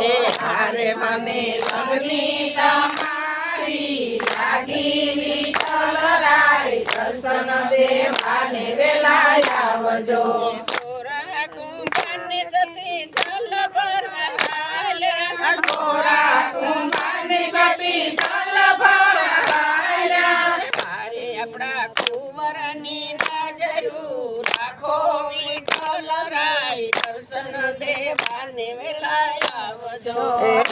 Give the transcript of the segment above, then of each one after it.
એ હારે મને લગની તમારી લાગી વિઠ્ઠલ રાય દર્શન દેવાને વેલા આવજો ગોરા કુંભારની સતી જલ ભરવા હાલ્યા ગોરા કુંભારની સતી જલ ભરવા હાલ્યા હારે આપણા કુંવરની નજરું રાખો વિઠ્ઠલ રાય દર્શન દેવાને વેલા આવજો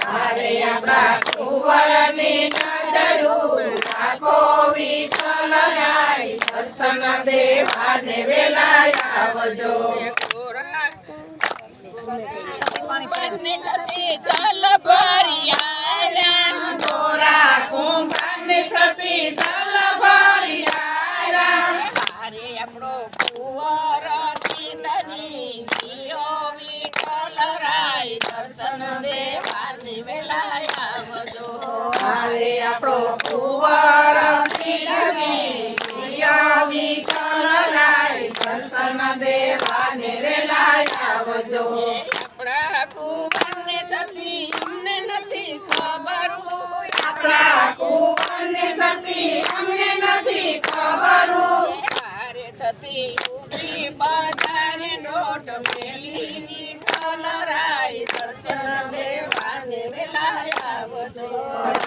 હારે આપણા કુંવરની નજરું રાખો વિઠ્ઠલ રાય દર્શન દેવાને વેલા આવજો ગોરા કુંભારની સતી જલ ભરી આવ્યા ગોરા કુંભારની સતી જલ ભરી આવ્યા હારે આપણો કુંવર સીતાની દિયો વિઠ્ઠલ રાય દર્શન દેવાને વેલા આવજો હારે આપણો કુંવર સિંહની પ્રિય વિઠ્ઠલ રાય દર્શન દેવાને વેલા આવજો આપણા કુંવરને સતી અમને નથી ખબર આપણા કુંવરની સતી અમને નથી ખબર હારે સતી ઉભી બજારે નોટ મેલી વિઠ્ઠલ રાય દર્શન દેવાને વેલા આવજો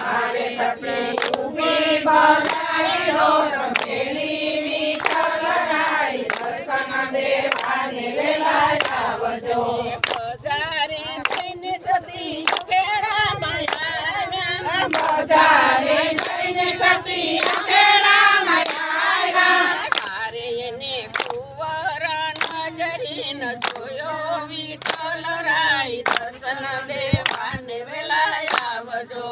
હારે સતી ઊભી બજારે લોટ મેલી વિઠ્ઠલ રાય દર્શન દેવાને વેલા આવજો બજારે જઈને સતી ખેડામાં આવ્યા બજારે જઈને સતી અખેડામાં આવ્યા હારે એને કુંવર નજરીન જોયો વિઠ્ઠલ રાય દર્શન દેવાને વેલા આવજો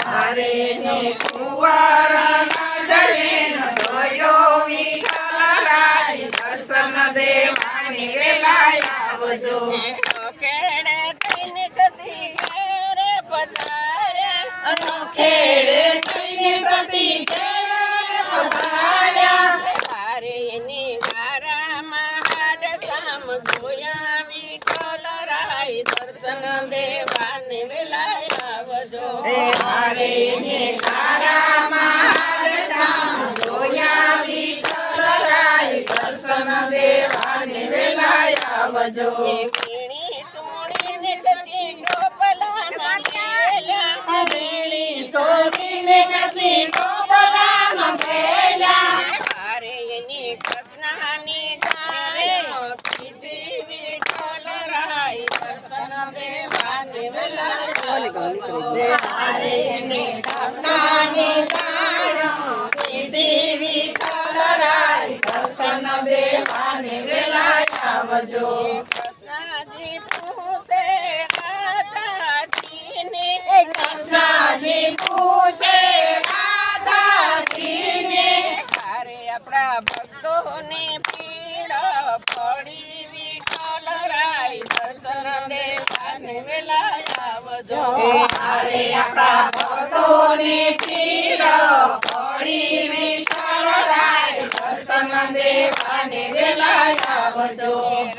હારે ને કુંવર નજરે જોયો વિઠ્ઠલ રાય દર્શન દેવાને વેલા આવજો ખેડે થઈને સતી ઘેરે પધાર્યા ખેડે જઈને સતી ઘેરે પધાર્યા હારે એની ગારામાં હાડ સામ જોયા વિઠ્ઠલ રાય દર્શન દેવાને વેલા આવજો હારે ને કારામાં ચામ જોયા વિઠ્ઠલ રાય દર્શન દેવાને વેલા આવજો વીણી સુણીને સતી ટોપલામાં લેલા વેણી સોડીને સતી ટોપલામાં ભેલા હારે એની કૃષ્ણની જાણે કીધી વિઠ્ઠલ રાય દર્શન દેવાને વેલા આવજો હારે ને કૃષ્ણની જાણો કીધી વિઠ્ઠલ રાય દર્શન દેવાને વેલા આવજો કૃષ્ણજી પૂછે રાધાજીને કૃષ્ણજી પૂછે રાધાજીને હારે આપણા ભક્તોને પીડ પડી વિઠ્ઠલ રાય દર્શન દેવાને વેલા આવજો હારે આપણા ભક્તોને પીડ પડી વિઠ્ઠલ રાય દર્શન દેવાને વેલા આવજો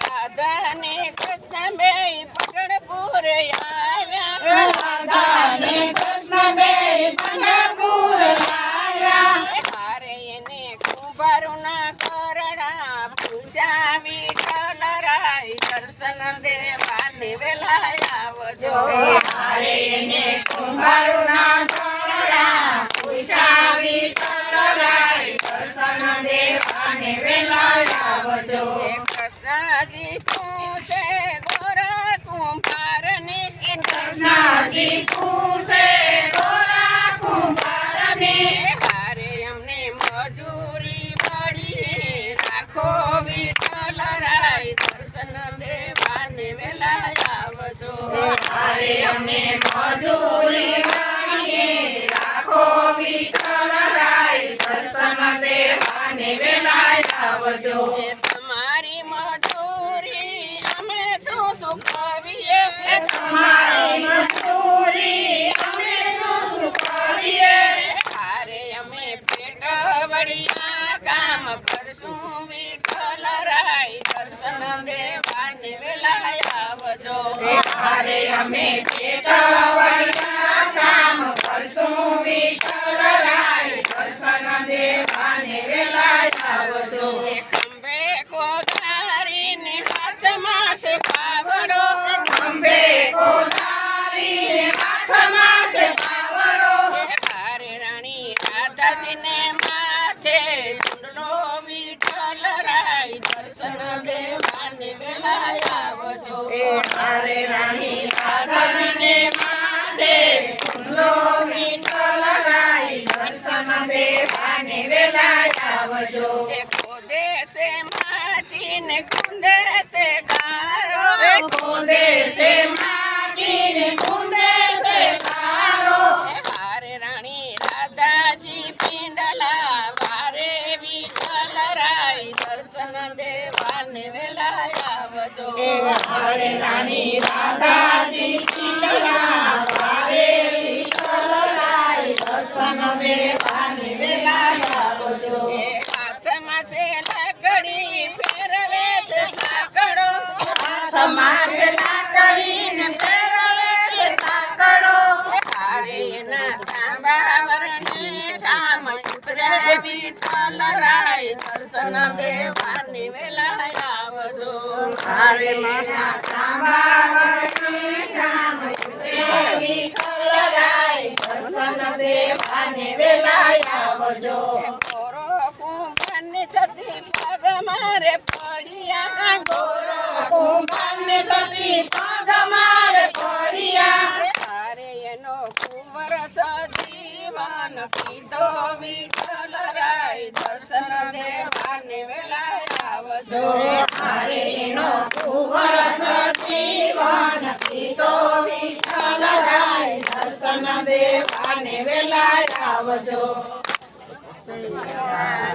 રાધાને કૃષ્ણ બે પટણપુર આવ્યા રાધાને કૃષ્ણ બે પંઢરપુર આવ્યા હારે એને કુંભારના કરડા પૂછ્યા વિઠ્ઠલ રાય દર્શન દેવાને વેલા આવજો હારે ને કુંભારના કરડા પૂછ્યા વિઠ્ઠલ રાય દર્શન દેવાને વેલા આવજો કૃષ્ણજી પૂછે ગોરા કુંભારને કૃષ્ણજી પૂછે ગોરા કુંભારને હારે અમને મજૂરી પડી રાખો વિઠ્ઠલ રાય દર્શન દેવાને વેલા આવજો હારે અમને મજૂરી કરીએ રાખો વિઠ્ઠલ રાય દર્શન દેવાને વેલા આવજો તમારી મજૂરી અમે શું ચૂકવીએ તમારી મજૂરી અમે શું કરીએ હારે અમે પેટ વળિયા કામ કરશું વિઠ્ઠલ રાય દર્શન દેવાને વેલા આવજો હારે અરે અમે પેટવડિયા કામ કરશું વિઠ્ઠલ રાય દર્શન દેવાને વેલા આવજો એ ખંભે કોદારીને હાથમાં છે પાવડો ખંભે કોદારી હાથમાં છે પાવડો એ હારે રાણી રાધાજીને માથે સુંડલો વિઠ્ઠલ રાય દર્શન દેવાને વેલા આવજો હારે રાણી રાધાજીને માથે સુંદરો વિઠ્ઠલ રાય દર્શન દેવાને વેલા આવજો એ ખોદે છે માટીને કુંદે છે ગારો ખોદે છે માટીને કુંદે છે કારો એ હારે રાણી રાધાજી પિંડલા વારે વિઠ્ઠલ રાય દર્શન દેવાને વેલા આવજો હારે રાણી રાધાજી પિંડલા વારે વિઠ્ઠલ રાય દર્શન દેવાને વેલા આવજો એ હાથમાં છે લાકડી ફેરવે છે સાકડો હાથમાં છે લાકડીને ફેરવે છે સાંકળો એ હારે એના તાંબા વરણે ઠામ ઉતરે વિઠ્ઠલ રાય દર્શન દેવાને વેલા આવજો હારે મારા તાંબા વરણે ઠામ ઉતરે વિઠ્ઠલ રાય દર્શન દેવાને વેલા આવજો ગોરો કુંભારને છતી પગ મારે પડ્યા ગોરો કુંભારને સતી પગ મારે પડ્યા હારે એનો કુંવર સજીવન કીધો વિઠ્ઠલ રાય દર્શન દેવાને વેલા આવજો હારે એનો કુંવર સજીવન કીધો વિઠ્ઠલ રાય દર્શન દેવાને વેલા આવજો